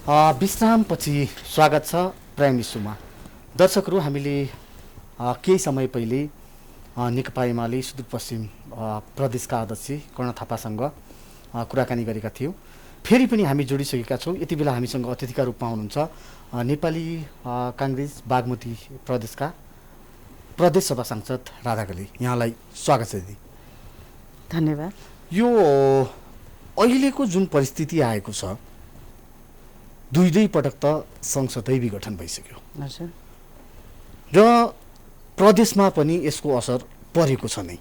विश्रामपछि स्वागत छ प्राइम इस्युमा। दर्शकहरू, हामीले केही समय पहिले नेकपा एमाले सुदूरपश्चिम प्रदेशका अध्यक्ष कर्ण थापासँग कुराकानी गरेका थियौँ। फेरि पनि हामी जोडिसकेका छौँ। यति बेला हामीसँग अतिथिका रूपमा हुनुहुन्छ नेपाली काङ्ग्रेस बागमती प्रदेशका प्रदेश सभा सांसद राधा घले। यहाँलाई स्वागत छ दिदी। धन्यवाद। यो अहिलेको जुन परिस्थिति आएको छ, दुई पटक त संसदै विघटन भइसक्यो र प्रदेशमा पनि यसको असर परेको छ नै।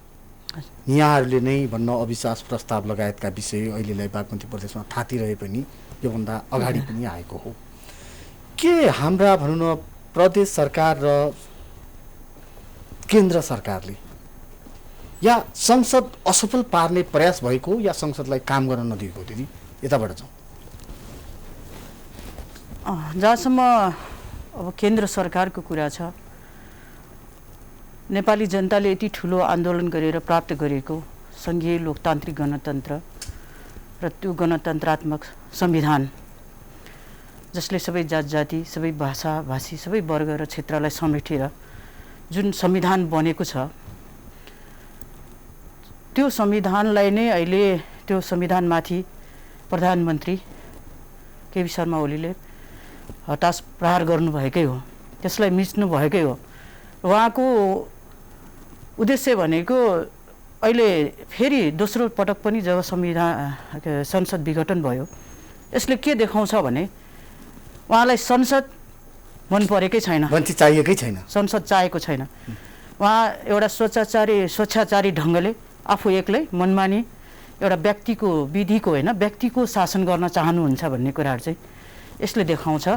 यहाँहरूले नै भन्न अविश्वास प्रस्ताव लगायतका विषय अहिलेलाई बागमती प्रदेशमा थातिरहे पनि योभन्दा अगाडि पनि आएको हो। के हाम्रा भनौँ न प्रदेश सरकार र केन्द्र सरकारले या संसद असफल पार्ने प्रयास भएको या संसदलाई काम गर्न नदिएको? दिदी यताबाट जाउँ। जहाँसम्म अब केन्द्र सरकारको कुरा छ, नेपाली जनताले यति ठुलो आन्दोलन गरेर प्राप्त गरेको सङ्घीय लोकतान्त्रिक गणतन्त्र र त्यो गणतन्त्रात्मक संविधान, जसले सबै जात जाति, सबै भाषा भाषी, सबै वर्ग र क्षेत्रलाई समेटेर जुन संविधान बनेको छ, त्यो संविधानलाई नै अहिले त्यो संविधानमाथि प्रधानमन्त्री केपी शर्मा ओलीले हतास प्रहार गर्नुभएकै हो, त्यसलाई मिच्नु भएकै हो। उहाँको उद्देश्य भनेको अहिले फेरि दोस्रो पटक पनि जब संसद विघटन भयो, यसले के देखाउँछ भने उहाँलाई संसद मन परेकै छैन, चाहिएकै छैन, संसद चाहेको छैन। उहाँ एउटा स्वेच्छाचारी ढङ्गले आफू एक्लै मनमानी एउटा व्यक्तिको विधिको होइन, व्यक्तिको शासन गर्न चाहनुहुन्छ भन्ने कुराहरू चाहिँ यसले देखाउँछ।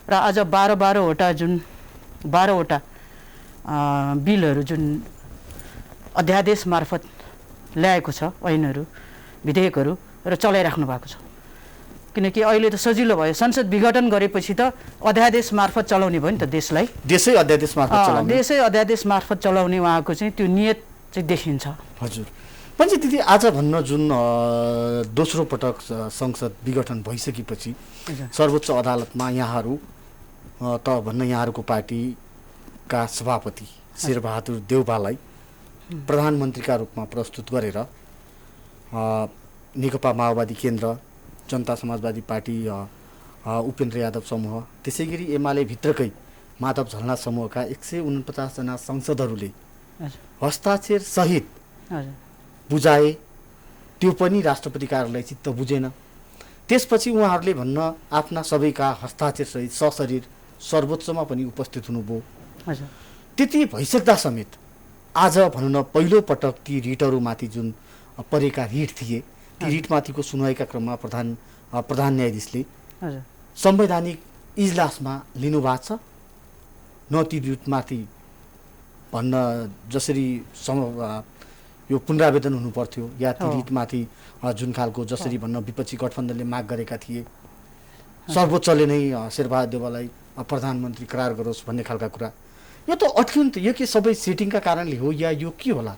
र आज 12वटा बिलहरू जुन अध्यादेश मार्फत ल्याएको छ, ऐनहरू विधेयकहरू र चलाइराख्नु भएको छ। किनकि अहिले त सजिलो भयो, संसद विघटन गरेपछि त अध्यादेश मार्फत चलाउने भयो नि त देशलाई। देशै अध्यादेश मार्फत चलाउने उहाँको चाहिँ त्यो नियत चाहिँ देखिन्छ। हजुर पनि दिदी, आज भन्न जुन दोस्रो पटक संसद विघटन भइसकेपछि सर्वोच्च अदालतमा यहाँहरू त भन्न यहाँहरूको पार्टीका सभापति शेरबहादुर देउवालाई प्रधानमन्त्रीका रूपमा प्रस्तुत गरेर नेकपा माओवादी केन्द्र, जनता समाजवादी पार्टी उपेन्द्र यादव समूह, त्यसै गरी एमाले भित्रकै माधव झलनाथ समूहका 149 जना सांसदहरूले हस्ताक्षर सहित बुझाए। त्यो पनि राष्ट्रपति कार्यालय चित्त बुझेन। त्यसपछि उहाँहरूले भन्न आफ्ना सबैका हस्ताक्षर सहित सशरीर सर्वोच्चमा पनि उपस्थित हुनुभयो। त्यति भइसक्दा समेत आज भनौँ न पहिलो पटक ती रिटहरूमाथि जुन परेका रिट थिए, ती रिटमाथिको सुनवाईका क्रममा प्रधान न्यायाधीशले संवैधानिक इजलासमा लिनुभएको छ। न ती रिटमाथि भन्न जसरी यो पुनरावेदन हुनु पर्थ्यो या ती रिटमाथि जुन खालको जसरी भन्न विपक्षी गठबन्धनले माग गरेका थिए, सर्वोच्चले नै शेरबहादुर देउवालाई प्रधानमन्त्री करार गरोस् भन्ने खालका कुरा, यो त अट्कियो नि त। यो के सबै सेटिङका कारणले हो या यो के होला?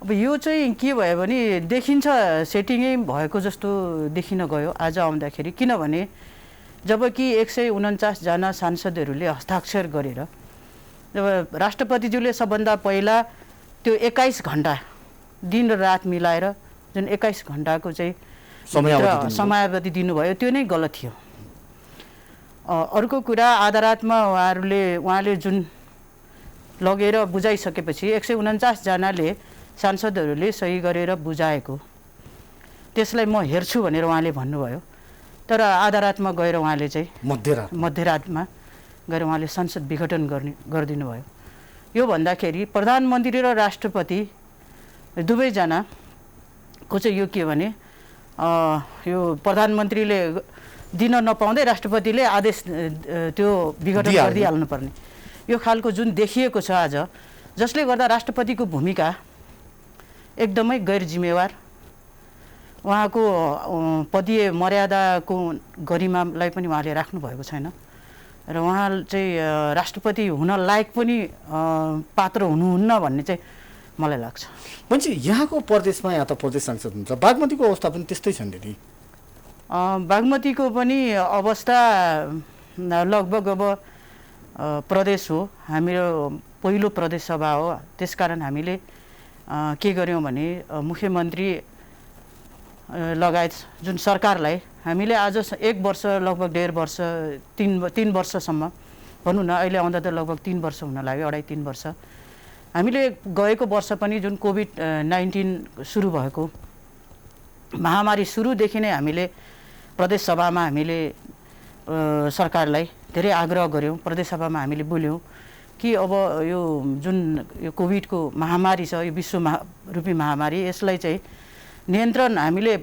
अब यो चाहिँ के भयो भने देखिन्छ सेटिङै भएको जस्तो देखिन गयो आज आउँदाखेरि। किनभने जबकि 149 जना सांसदहरूले हस्ताक्षर गरेर जब राष्ट्रपतिज्यूले सबभन्दा पहिला त्यो 21 घण्टा दिन र रात मिलाएर जुन 21 घण्टाको चाहिँ समयावधि दिनुभयो, त्यो नै गलत थियो। अर्को कुरा, आधा रातमा उहाँले जुन लगेर बुझाइसकेपछि 149 जनाले सांसदहरूले सही गरेर बुझाएको त्यसलाई म हेर्छु भनेर उहाँले भन्नुभयो। तर आधा रातमा गएर उहाँले चाहिँ मध्यरातमा गएर उहाँले संसद विघटन गरिदिनु भयो। यो भन्दाखेरि प्रधानमन्त्री र राष्ट्रपति दुवैजनाको चाहिँ यो के भने यो प्रधानमन्त्रीले दिन नपाउँदै राष्ट्रपतिले आदेश त्यो विघटन गरिदिइहाल्नुपर्ने यो खालको जुन देखिएको छ आज, जसले गर्दा राष्ट्रपतिको भूमिका एकदमै गैर जिम्मेवार, उहाँको पदीय मर्यादाको गरिमालाई पनि उहाँले राख्नुभएको छैन र उहाँ चाहिँ राष्ट्रपति हुन लायक पनि पात्र हुनुहुन्न भन्ने चाहिँ मलाई लाग्छ। मान्छे यहाँको प्रदेशमा यहाँ त प्रदेश सांसद हुन्छ, बागमतीको अवस्था पनि त्यस्तै छ नि दिदी। बागमतीको पनि अवस्था लगभग अब प्रदेश हो, हाम्रो पहिलो प्रदेश सभा हो। त्यसकारण हामीले के गर्यौँ भने मुख्यमन्त्री लगायत जुन सरकारलाई हामीले आज 1 वर्ष लगभग 1.5 वर्ष 3 वर्षसम्म भनौँ न, अहिले आउँदा त लगभग 3 वर्ष हुन लाग्यो, 2.5-3 वर्ष। हामीले गएको वर्ष पनि जुन कोभिड-19 सुरु भएको महामारी सुरुदेखि नै हामीले प्रदेश सभामा हामीले सरकारलाई धेरै आग्रह गऱ्यौँ, प्रदेश सभामा हामीले बोल्यौँ कि अब यो जुन यो कोभिडको महामारी छ, यो विश्वरूपी महामारी, यसलाई चाहिँ नियन्त्रण हामीले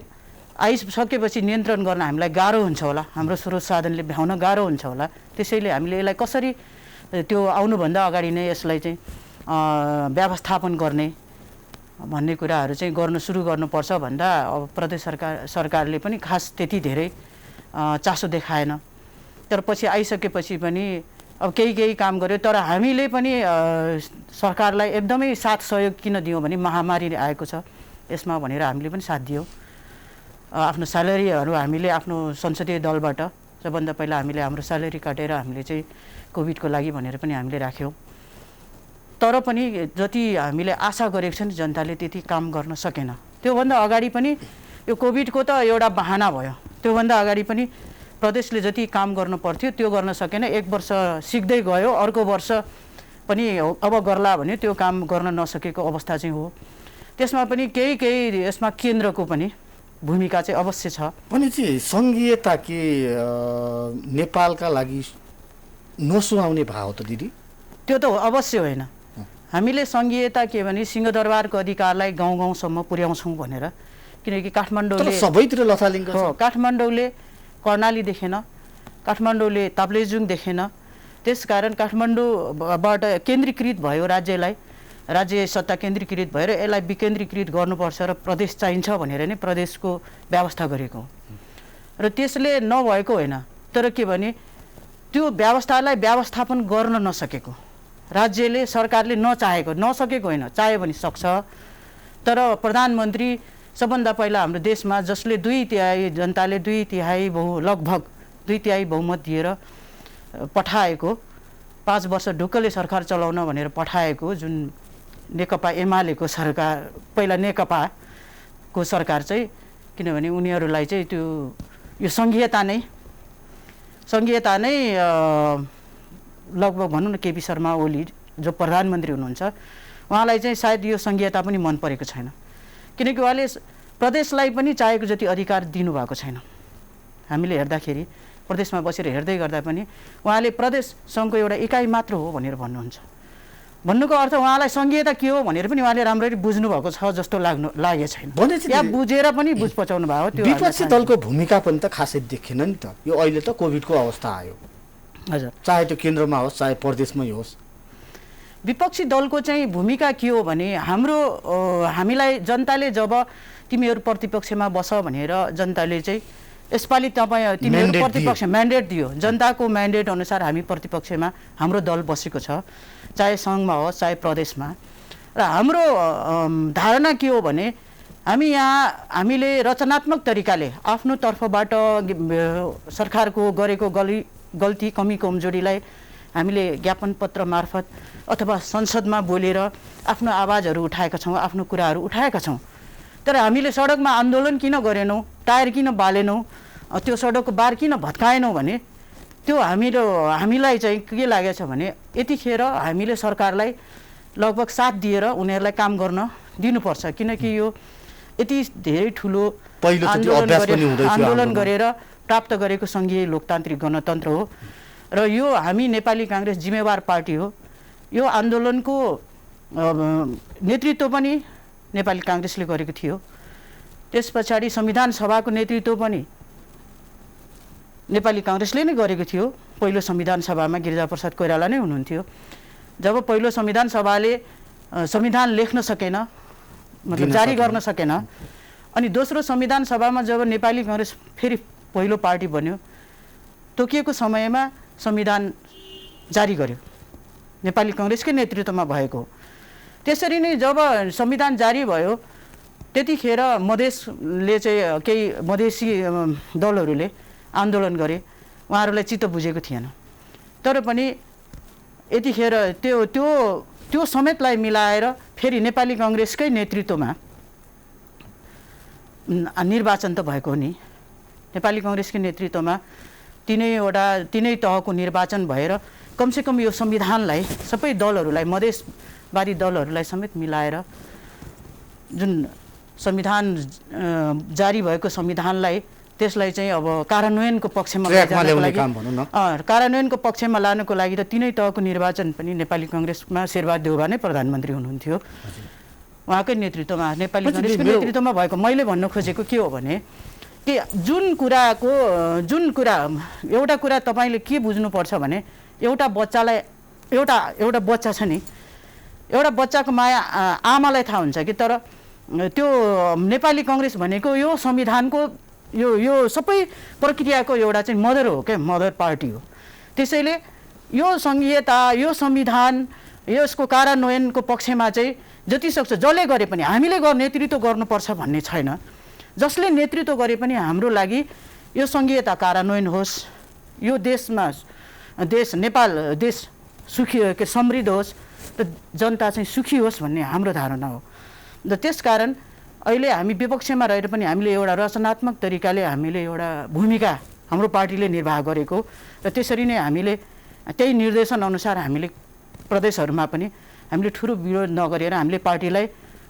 आइसकेपछि नियन्त्रण गर्न हामीलाई गाह्रो हुन्छ होला, हाम्रो स्रोत साधनले भ्याउन गाह्रो हुन्छ होला। त्यसैले हामीले यसलाई कसरी त्यो आउनुभन्दा अगाडि नै यसलाई चाहिँ व्यवस्थापन गर्ने भन्ने कुराहरू चाहिँ गर्न सुरु गर्नुपर्छ भन्दा अब प्रदेश सरकारले पनि खास त्यति धेरै चासो देखाएन। तर पछि आइसकेपछि पनि अब केही काम गर्यो। तर हामीले पनि सरकारलाई एकदमै साथ सहयोग किन दियौँ भने महामारी आएको छ यसमा भनेर हामीले पनि साथ दियौँ। आफ्नो स्यालेरीहरू हामीले आफ्नो संसदीय दलबाट सबभन्दा पहिला हामीले हाम्रो स्यालेरी काटेर हामीले चाहिँ कोभिडको लागि भनेर पनि हामीले राख्यौँ। तर पनि जति हामीले आशा गरेको छ नि जनताले त्यति काम गर्न सकेन। त्योभन्दा अगाडि पनि यो कोभिडको त एउटा बहाना भयो, त्योभन्दा अगाडि पनि प्रदेशले जति काम गर्नु पर्थ्यो त्यो गर्न सकेन। 1 वर्ष सिक्दै गयो, अर्को वर्ष पनि अब गर्ला भने त्यो काम गर्न नसकेको अवस्था चाहिँ हो। त्यसमा पनि केही यसमा केन्द्रको पनि भूमिका चाहिँ अवश्य छ। भने चाहिँ सङ्घीयता के नेपालका लागि नसुहाउने भाव त दिदी? त्यो त अवश्य होइन। हामीले सङ्घीयता के भने सिंहदरबारको अधिकारलाई गाउँ-गाउँसम्म पुर्याउँछौँ भनेर, किनकि काठमाडौँले सबैतिर लथालिङ्ग छ। काठमाडौँले कर्णाली देखेन, काठमाडौँले ताप्लेजुङ देखेन। त्यसकारण काठमाडौँबाट केन्द्रीकृत भयो, राज्य सत्ता केन्द्रीकृत भएर यसलाई विकेन्द्रीकृत गर्नुपर्छ र प्रदेश चाहिन्छ भनेर नै प्रदेशको व्यवस्था गरेको र त्यसले नभएको होइन। तर के भने त्यो व्यवस्थालाई व्यवस्थापन गर्न नसकेको, राज्यले सरकारले नसकेको होइन, चाह्यो भने सक्छ। तर प्रधानमन्त्री सबभन्दा पहिला हाम्रो देशमा जसले 2/3 जनताले 2/3 लगभग 2/3 बहुमत दिएर पठाएको, 5 वर्ष ढुक्कले सरकार चलाउन भनेर पठाएको जुन नेकपा एमालेको सरकार, पहिला नेकपाको सरकार चाहिँ, किनभने उनीहरूलाई चाहिँ त्यो यो सङ्घीयता नै लगभग भनौँ न केपी शर्मा ओली जो प्रधानमन्त्री हुनुहुन्छ उहाँलाई चाहिँ सायद यो सङ्घीयता पनि मन परेको छैन, किनकि उहाँले प्रदेशलाई पनि चाहेको जति अधिकार दिनुभएको छैन। हामीले हेर्दाखेरि प्रदेशमा बसेर हेर्दै गर्दा पनि उहाँले प्रदेश सङ्घको एउटा इकाइ मात्र हो भनेर भन्नुहुन्छ। भन्नुको अर्थ उहाँलाई सङ्घीयता के हो भनेर पनि उहाँले राम्ररी बुझ्नुभएको छ जस्तो लागेको छैन, या बुझेर पनि बुझ पचाउनु भएको। त्यो विपक्षी दलको भूमिका पनि त खासै देखिएन नि त। यो अहिले त कोभिडको अवस्था आयो, हजुर, चाहे त्यो केन्द्रमा होस् चाहे प्रदेशमै होस्। विपक्षी दलको चाहिँ भूमिका के हो भने हामीलाई जनताले जब तिमीहरू प्रतिपक्षमा बस भनेर जनताले चाहिँ यसपालि तिमीहरू प्रतिपक्ष म्यान्डेट दियो, जनताको म्यान्डेट अनुसार हामी प्रतिपक्षमा हाम्रो दल बसेको छ, चाहे सङ्घमा होस् चाहे प्रदेशमा। र हाम्रो धारणा के हो भने हामीले रचनात्मक तरिकाले आफ्नो तर्फबाट सरकारको गरेको गल्ती कमी कमजोरीलाई हामीले ज्ञापन पत्र मार्फत अथवा संसदमा बोलेर आफ्नो आवाजहरू उठाएका छौँ, आफ्नो कुराहरू उठाएका छौँ। तर हामीले सडकमा आन्दोलन किन गरेनौँ, टायर किन बालेनौँ, त्यो सडकको बार किन भत्काएनौँ भने त्यो हामीलाई चाहिँ के लागेको छ भने यतिखेर हामीले सरकारलाई लगभग साथ दिएर उनीहरूलाई काम गर्न दिनुपर्छ, किनकि यो यति धेरै ठुलो आन्दोलन गरेर प्राप्त गरेको सङ्घीय लोकतान्त्रिक गणतन्त्र हो र यो हामी नेपाली काङ्ग्रेस जिम्मेवार पार्टी हो। यो आन्दोलनको नेतृत्व पनि नेपाली काङ्ग्रेसले गरेको थियो। त्यस पछाडि संविधान सभाको नेतृत्व पनि नेपाली काङ्ग्रेसले नै गरेको थियो। पहिलो संविधान सभामा गिरिजाप्रसाद कोइराला नै हुनुहुन्थ्यो। जब पहिलो संविधान सभाले संविधान लेख्न सकेन, मतलब जारी गर्न सकेन, अनि दोस्रो संविधान सभामा जब नेपाली काङ्ग्रेस फेरि पहिलो पार्टी बन्यो, तोकिएको समयमा संविधान जारी गर्यो, नेपाली काङ्ग्रेसकै नेतृत्वमा भएको। त्यसरी नै जब संविधान जारी भयो त्यतिखेर मधेसले चाहिँ केही मधेसी दलहरूले आन्दोलन गरे, उहाँहरूलाई चित्त बुझेको थिएन। तर पनि यतिखेर त्यो समेतलाई मिलाएर फेरि नेपाली काङ्ग्रेसकै नेतृत्वमा निर्वाचन त भएको हो नि। नेपाली काङ्ग्रेसकै नेतृत्वमा तिनै तहको निर्वाचन भएर कमसेकम यो संविधानलाई सबै दलहरूलाई, मधेसवादी दलहरूलाई समेत मिलाएर जुन संविधान जारी भएको संविधानलाई त्यसलाई चाहिँ अब कार्यान्वयनको पक्षमा कार्यान्वयनको पक्षमा लानको लागि त तिनै तहको निर्वाचन पनि नेपाली काङ्ग्रेसमा शेरबहादुर देउवा नै प्रधानमन्त्री हुनुहुन्थ्यो। उहाँकै नेतृत्वमा, नेपाली काङ्ग्रेसको नेतृत्वमा भएको। मैले भन्न खोजेको के हो भने कि एउटा कुरा तपाईँले के बुझ्नुपर्छ भने एउटा बच्चालाई एउटा बच्चा छ नि, एउटा बच्चाको माया आमालाई थाहा हुन्छ कि, तर त्यो नेपाली काङ्ग्रेस भनेको यो संविधानको यो सबै प्रक्रियाको एउटा चाहिँ मदर हो क्या, मदर पार्टी हो। त्यसैले यो संघीयता, यो संविधान, यसको कार्यान्वयनको पक्षमा चाहिँ जति सक्छ जसले गरे पनि हामीले नेतृत्व गर्नुपर्छ भन्ने छैन। जसले नेतृत्व गरे पनि हाम्रो लागि यो संघीयता कार्यान्वयन होस्, यो नेपाल देश सुखी समृद्ध होस् र जनता चाहिँ सुखी होस् भन्ने हाम्रो धारणा हो। र त्यसकारण अहिले हामी विपक्षमा रहेर पनि हामीले एउटा रचनात्मक तरिकाले हामीले एउटा भूमिका हाम्रो पार्टीले निर्वाह गरेको, र त्यसरी नै हामीले त्यही निर्देशन अनुसार हामीले प्रदेशहरूमा पनि हामीले ठुलो विरोध नगरेर हामीले पार्टीलाई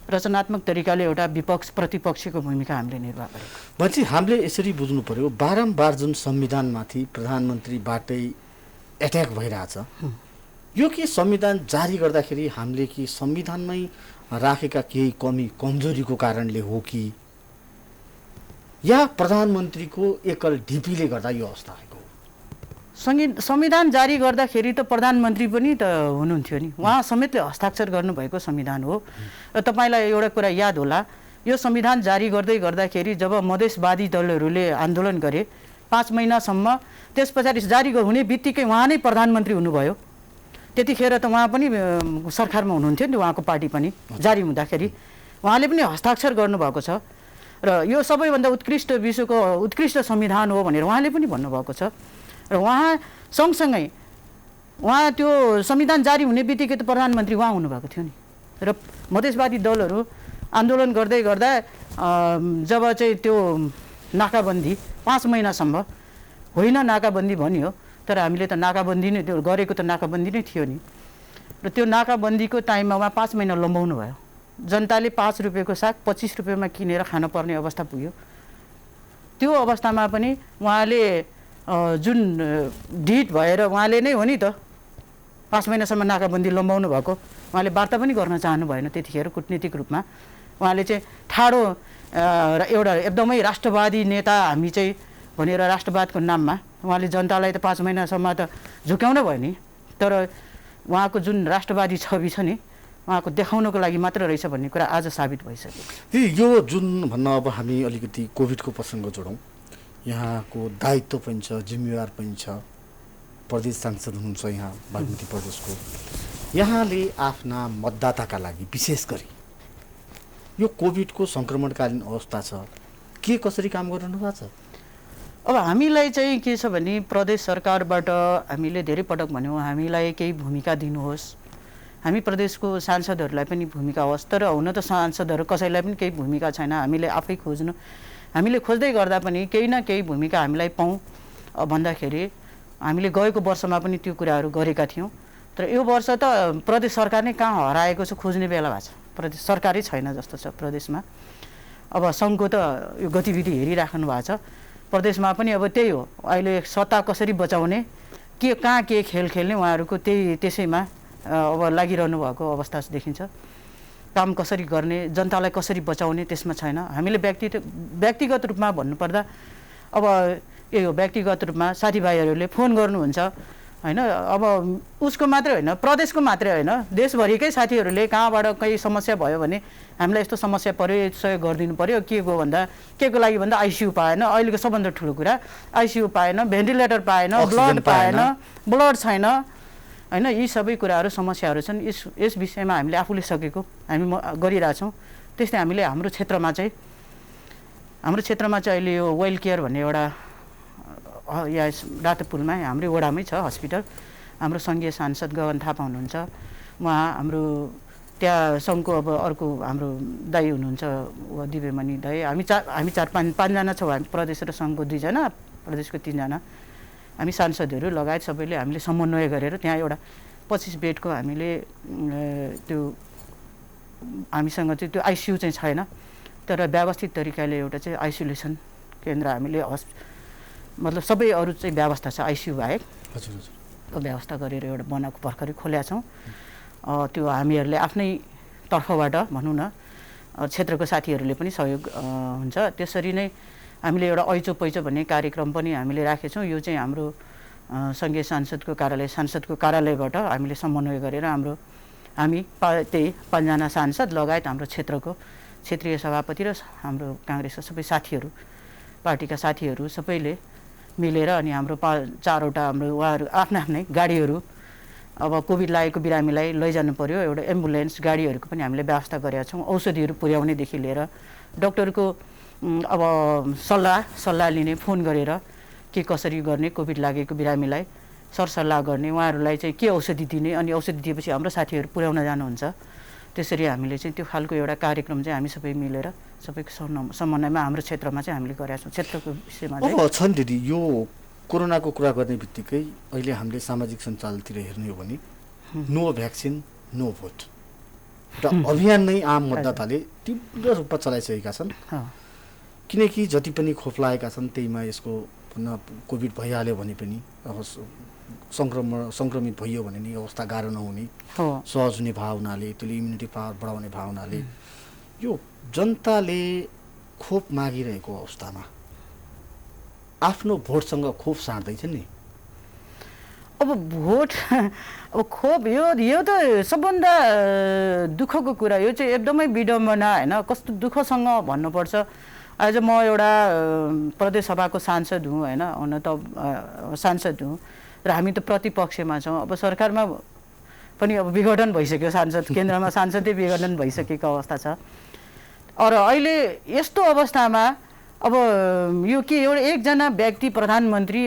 रचनात्मक तरिकाले एउटा विपक्ष प्रतिपक्षको भूमिका हामीले निर्वाह गरेको। भनेपछि हामीले यसरी बुझ्नु पर्यो, बारम्बार जुन संविधानमाथि प्रधानमन्त्रीबाटै एट्याक भइरहेछ, यो के संविधान जारी गर्दाखेरि हामीले कि संविधानमै राखेका केही कमजोरीको कारणले हो कि, या प्रधानमन्त्रीको एकल ढिपीले गर्दा यो अवस्था आएको? संविधान जारी गर्दाखेरि त प्रधानमन्त्री पनि त हुनुहुन्थ्यो नि, उहाँ समेतले हस्ताक्षर गर्नुभएको संविधान हो। र तपाईँलाई एउटा कुरा याद होला, यो संविधान जारी गर्दाखेरि जब मधेसवादी दलहरूले आन्दोलन गरे 5 महिनासम्म, त्यस पछाडि जारी हुने बित्तिकै उहाँ नै प्रधानमन्त्री हुनुभयो। त्यतिखेर त उहाँ पनि सरकारमा हुनुहुन्थ्यो नि, उहाँको पार्टी पनि जारी हुँदाखेरि उहाँले पनि हस्ताक्षर गर्नुभएको छ। र यो सबैभन्दा विश्वको उत्कृष्ट संविधान हो भनेर उहाँले पनि भन्नुभएको छ। र उहाँ सँगसँगै उहाँ त्यो संविधान जारी हुने बित्तिकै त प्रधानमन्त्री उहाँ हुनुभएको थियो नि। र मधेसवादी दलहरू आन्दोलन गर्दै गर्दा जब चाहिँ त्यो नाकाबन्दी 5 महिनासम्म होइन नाकाबन्दी भनियो, तर हामीले त नाकाबन्दी नै त्यो गरेको त नाकाबन्दी नै थियो नि। र त्यो नाकाबन्दीको टाइममा उहाँ 5 महिना लम्बाउनु भयो। जनताले 5 रुपियाँको साग 25 रुपियाँमा किनेर खान पर्ने अवस्था पुग्यो। त्यो अवस्थामा पनि उहाँले जुन ढिट भएर उहाँले नै हो नि त 5 महिनासम्म नाकाबन्दी लम्बाउनु भएको, उहाँले वार्ता पनि गर्न चाहनु भएन त्यतिखेर कुटनीतिक रूपमा। उहाँले चाहिँ ठाडो एउटा एकदमै राष्ट्रवादी नेता हामी चाहिँ भनेर राष्ट्रवादको नाममा उहाँले जनतालाई त 5 महिनासम्म त झुक्याउनु भयो नि, तर उहाँको जुन राष्ट्रवादी छवि छ नि उहाँको देखाउनको लागि मात्र रहेछ भन्ने कुरा आज साबित भइसक्यो। यो जुन भन्न अब हामी अलिकति कोभिडको प्रसङ्ग जोडौँ, यहाँको दायित्व पनि छ, जिम्मेवार पनि छ, प्रदेश सांसद हुनुहुन्छ यहाँ बागमती प्रदेशको, यहाँले आफ्ना मतदाताका लागि विशेष गरी यो कोभिडको सङ्क्रमणकालीन अवस्था छ, के कसरी काम गरिरहनु भएको छ? अब हामीलाई चाहिँ के छ भने प्रदेश सरकारबाट हामीले धेरै पटक भन्यौँ हामीलाई केही भूमिका दिनुहोस्, हामी प्रदेशको सांसदहरूलाई पनि भूमिका होस्, तर हुन त सांसदहरू कसैलाई पनि केही भूमिका छैन, हामीले आफै खोज्नु, हामीले खोज्दै गर्दा पनि केही न केही भूमिका हामीलाई पाऊँ भन्दाखेरि हामीले गएको वर्षमा पनि त्यो कुराहरू गरेका थियौँ। तर यो वर्ष त प्रदेश सरकार नै कहाँ हराएको छ खोज्ने बेला भएको छ, प्रदेश सरकारै छैन जस्तो छ प्रदेशमा। अब सङ्घको त यो गतिविधि हेरिराख्नु भएको छ, प्रदेशमा पनि अब त्यही हो, अहिले सत्ता कसरी बचाउने, कहाँ के खेल खेल्ने उहाँहरूको त्यसैमा अब लागिरहनु भएको अवस्था देखिन्छ। काम कसरी गर्ने, जनतालाई कसरी बचाउने त्यसमा छैन। हामीले व्यक्तिगत रूपमा भन्नुपर्दा अब यही हो, व्यक्तिगत रूपमा साथीभाइहरूले फोन गर्नुहुन्छ होइन, अब उसको मात्रै होइन प्रदेशको मात्रै होइन देशभरिकै साथीहरूले कहाँबाट केही समस्या भयो भने हामीलाई यस्तो समस्या पऱ्यो सहयोग गरिदिनु पऱ्यो, के को लागि भन्दा आइसियु पाएन, अहिलेको सबभन्दा ठुलो कुरा आइसियु पाएन, भेन्टिलेटर पाएन, ब्लड पाएन, ब्लड छैन होइन, यी सबै कुराहरू समस्याहरू छन्। यस विषयमा हामीले आफूले सकेको हामी गरिरहेछौँ। त्यस्तै हामीले हाम्रो क्षेत्रमा चाहिँ अहिले यो वेल केयर भन्ने एउटा यहाँ रातोपुलमा हाम्रै वडामै छ हस्पिटल। हाम्रो सङ्घीय सांसद गगन थापा हुनुहुन्छ, उहाँ हाम्रो त्यहाँ सङ्घको अब अर्को हाम्रो दाई हुनुहुन्छ दिव्यमणि दाई, हामी चार पाँचजना छौँ, हामी प्रदेश र सङ्घको 2 जना, प्रदेशको 3 जना, हामी सांसदहरू लगायत सबैले हामीले समन्वय गरेर त्यहाँ एउटा 25 बेडको हामीले त्यो हामीसँग चाहिँ त्यो आइसियु चाहिँ छैन, तर व्यवस्थित तरिकाले एउटा चाहिँ आइसोलेसन केन्द्र हामीले मतलब सबै अरू चाहिँ व्यवस्था छ आइसियु बाहेक। हजुर हजुर व्यवस्था गरेर एउटा बनाएको भर्खरै खोलेका छौँ। त्यो हामीहरूले आफ्नै तर्फबाट भनौँ न, क्षेत्रको साथीहरूले पनि सहयोग हुन्छ। त्यसरी नै हामीले एउटा ऐचो पैचो भन्ने कार्यक्रम पनि हामीले राखेछौँ। यो चाहिँ हाम्रो सङ्घीय सांसदको कार्यालयबाट हामीले समन्वय गरेर हामी त्यही 5 जना सांसद लगायत हाम्रो क्षेत्रीय सभापति र हाम्रो काङ्ग्रेसका सबै साथीहरू, पार्टीका साथीहरू सबैले मिलेर अनि हाम्रो 4वटा हाम्रो उहाँहरू आफ्नै गाडीहरू, अब कोभिड लागेको बिरामीलाई लैजानु पर्यो, एउटा एम्बुलेन्स गाडीहरूको पनि हामीले व्यवस्था गरेका छौँ। औषधिहरू पुर्याउनेदेखि लिएर डक्टरको अब सल्लाह लिने, फोन गरेर के कसरी गर्ने, कोभिड लागेको बिरामीलाई सरसल्लाह गर्ने, उहाँहरूलाई चाहिँ के औषधि दिने, अनि औषधि दिएपछि हाम्रो साथीहरू पुर्याउन जानुहुन्छ। त्यसरी हामीले चाहिँ त्यो खालको एउटा कार्यक्रम चाहिँ हामी सबै मिलेर सबैको समन्वयमा हाम्रो क्षेत्रमा चाहिँ हामीले गरेका छौँ। क्षेत्रको विषयमा अब छन् दिदी, यो कोरोनाको कुरा गर्ने बित्तिकै अहिले हामीले सामाजिक सञ्जालतिर हेर्ने हो भने नो भ्याक्सिन नो भोट एउटा अभियान नै आम मतदाताले तीव्र रूपमा चलाइसकेका छन्। किनकि जति पनि खोप लागेका छन् त्यहीमा यसको कोभिड भइहाल्यो भने पनि सङ्क्रमित भइयो भने नि अवस्था गाह्रो नहुने, सहज हुने भावनाले, त्यसले इम्युनिटी पावर बढाउने भावनाले यो जनताले खोप मागिरहेको अवस्थामा आफ्नो भोटसँग खोप साट्दैछ नि। अब खोप यो त सबभन्दा दुःखको कुरा, यो चाहिँ एकदमै विडम्बना होइन, कस्तो दुःखसँग भन्नुपर्छ। आज म एउटा प्रदेश सभाको सांसद हुँ होइन, हुन त सांसद हुँ र हामी त प्रतिपक्षमा छौँ। अब सरकारमा पनि अब विघटन भइसक्यो, केन्द्रमा सांसदै विघटन भइसकेको अवस्था छ। अहिले यस्तो अवस्थामा अब यो के एउटा एकजना व्यक्ति प्रधानमन्त्री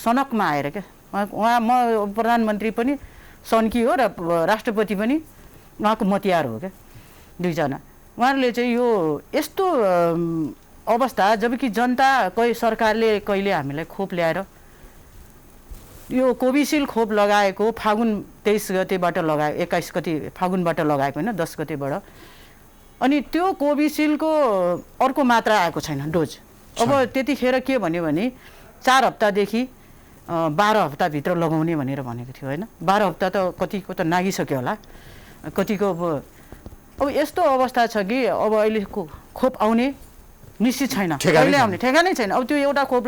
सनकमा आएर क्या म प्रधानमन्त्री पनि सन्की हो र राष्ट्रपति पनि उहाँको मतियार हो क्या, 2 जना। उहाँहरूले चाहिँ यो यस्तो अवस्था, जबकि जनता सरकारले कहिले हामीलाई खोप ल्याएर यो कोभिसिल्ड खोप लगाएको फागुन 23 गतेबाट लगायो, 21 गते फागुनबाट लगाएको होइन, 10 गतेबाट। अनि त्यो कोभिसिल्डको अर्को मात्रा आएको छैन, डोज। अब त्यतिखेर के भन्यो भने 4 हप्तादेखि 12 हप्ताभित्र लगाउने भनेर भनेको थियो होइन। 12 हप्ता त कतिको त नागिसक्यो होला, कतिको अब यस्तो अवस्था छ कि अब अहिले खोप आउने निश्चित छैन, कहिले आउने ठेगानै छैन। अब त्यो एउटा खोप,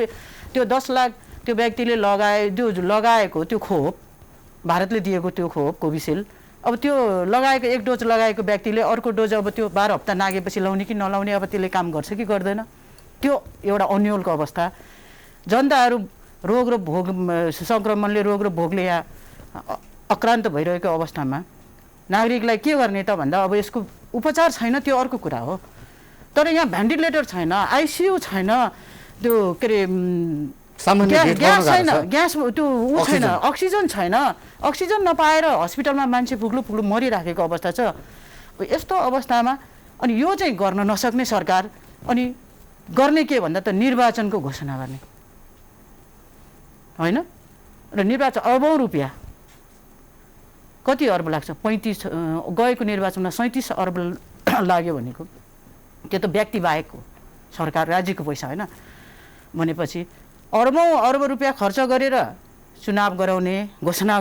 त्यो 10 लाख त्यो व्यक्तिले लगाएको त्यो खोप, भारतले दिएको त्यो खोप कोभिसिल्ड, अब त्यो लगाएको 1 डोज लगाएको व्यक्तिले अर्को डोज अब त्यो 12 हप्ता नागेपछि लाउने कि नलाउने, अब त्यसले काम गर्छ कि गर्दैन, त्यो एउटा अन्यलको अवस्था। जनताहरू रोग र भोग सङ्क्रमणले रोग र भोगले यहाँ आक्रान्त भइरहेको अवस्थामा नागरिकलाई के गर्ने त भन्दा अब यसको उपचार छैन, त्यो अर्को कुरा हो। तर यहाँ भेन्टिलेटर छैन, आइसियु छैन, त्यो के अरे ग्यास छैन, त्यो छैन, अक्सिजन छैन, अक्सिजन नपाएर हस्पिटलमा मान्छे पुग्लु मरिराखेको अवस्था छ। यस्तो अवस्थामा अनि यो चाहिँ गर्न नसक्ने सरकार, अनि गर्ने के भन्दा त निर्वाचनको घोषणा गर्ने होइन। र निर्वाचन अरबौँ रुपियाँ, कति अर्ब लाग्छ, 35 गएको निर्वाचनमा 37 अर्ब लाग्यो भनेको, त्यो त व्यक्ति बाहेक हो, सरकार राज्यको पैसा होइन भनेपछि अर्ब रुपियाँ खर्च गरेर चुनाव गराउने, घोषणा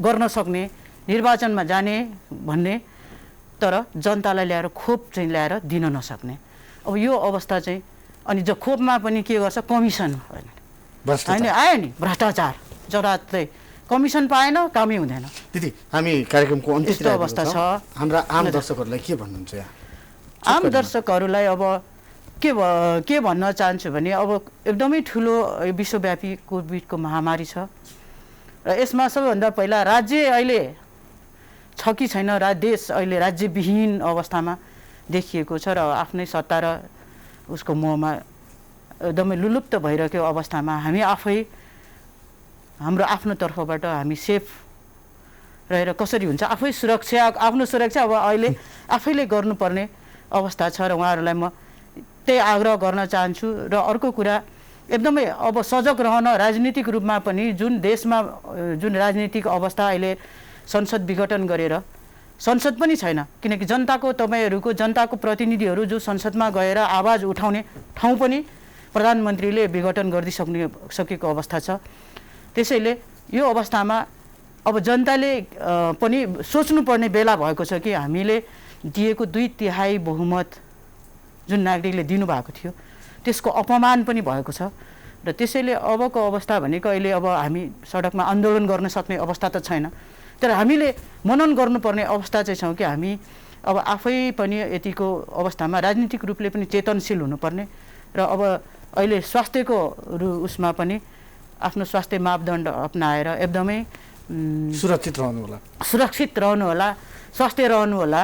गर्न सक्ने, निर्वाचनमा जाने भन्ने, तर जनतालाई ल्याएर खोप चाहिँ ल्याएर दिन नसक्ने। अब यो अवस्था चाहिँ, अनि खोपमा पनि के गर्छ, कमिसन होइन, आयो नि भ्रष्टाचार, जरा चाहिँ कमिसन पाएन, कामै हुँदैन। दिदी, हामी कार्यक्रमको अन्त्यतिर अवस्था छ। हाम्रा आम दर्शकहरूलाई के भन्नुहुन्छ यहाँ? आम दर्शकहरूलाई अब के भन्न चाहन्छु भने, अब एकदमै ठुलो विश्वव्यापी कोभिडको महामारी छ र यसमा सबैभन्दा पहिला राज्य अहिले छ कि छैन, देश अहिले राज्यविहीन अवस्थामा देखिएको छ र आफ्नै सत्ता र उसको मोहमा एकदमै लुलुप्त भइरहेको अवस्थामा हामी आफै हाम्रो आफ्नो तर्फबाट हामी सेफ रहेर कसरी हुन्छ आफै आफ्नो सुरक्षा अब अहिले आफैले गर्नुपर्ने अवस्था छ र उहाँहरूलाई म त्यही आग्रह गर्न चाहन्छु। र अर्को कुरा एकदमै अब सजग रहन राजनीतिक रूपमा पनि जुन देशमा जुन राजनीतिक अवस्था अहिले संसद विघटन गरेर संसद पनि छैन, किनकि तपाईँहरूको जनताको प्रतिनिधिहरू जो संसदमा गएर आवाज उठाउने ठाउँ पनि प्रधानमन्त्रीले विघटन सकेको अवस्था छ। त्यसैले यो अवस्थामा अब जनताले पनि सोच्नुपर्ने बेला भएको छ कि हामीले दिएको 2/3 बहुमत जुन नागरिकले दिनुभएको थियो त्यसको अपमान पनि भएको छ। र त्यसैले अबको अवस्था भनेको अहिले अब हामी सडकमा आन्दोलन गर्न सक्ने अवस्था त छैन, तर हामीले मनन गर्नुपर्ने अवस्था चाहिँ छौँ कि हामी अब आफै पनि यतिको अवस्थामा राजनीतिक रूपले पनि चेतनशील हुनुपर्ने र अब अहिले स्वास्थ्यको उसमा पनि आफ्नो स्वास्थ्य मापदण्ड अपनाएर एकदमै सुरक्षित रहनु होला, स्वास्थ्य रहनु होला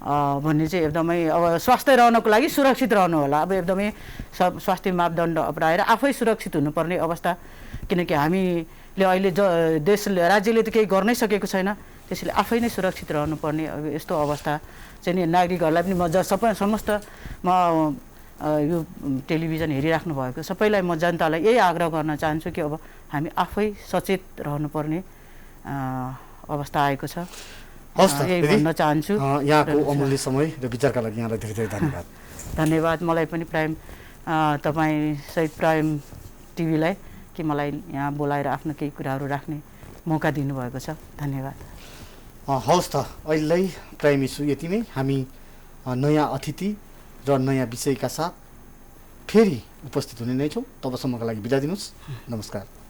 भन्ने चाहिँ एकदमै अब स्वास्थ्य रहनको लागि सुरक्षित रहनु होला। अब एकदमै स्वास्थ्य मापदण्ड अपनाएर आफै सुरक्षित हुनुपर्ने अवस्था, किनकि हामीले अहिले राज्यले त केही गर्नै सकेको छैन, त्यसैले आफै नै सुरक्षित रहनुपर्ने अब यस्तो अवस्था चाहिँ नि नागरिकहरूलाई पनि समस्त म यो टेलिभिजन हेरिराख्नु भएको सबैलाई म जनतालाई यही आग्रह गर्न चाहन्छु कि अब हामी आफै सचेत रहनुपर्ने अवस्था आएको छ। यही भन्न चाहन्छु। यहाँको अमूल्य समय र विचारका लागि यहाँलाई धेरै धेरै धन्यवाद। धन्यवाद मलाई पनि तपाईँ सहित प्राइम टिभीलाई कि मलाई यहाँ बोलाएर आफ्नो केही कुराहरू राख्ने मौका दिनुभएको छ। धन्यवाद। हवस् त, अहिले प्राइम इस्यु यति नै। हामी नयाँ अतिथि र नयाँ विषयका साथ फेरि उपस्थित हुने नै छौँ। तबसम्मका लागि बिदा दिनुहोस्। नमस्कार।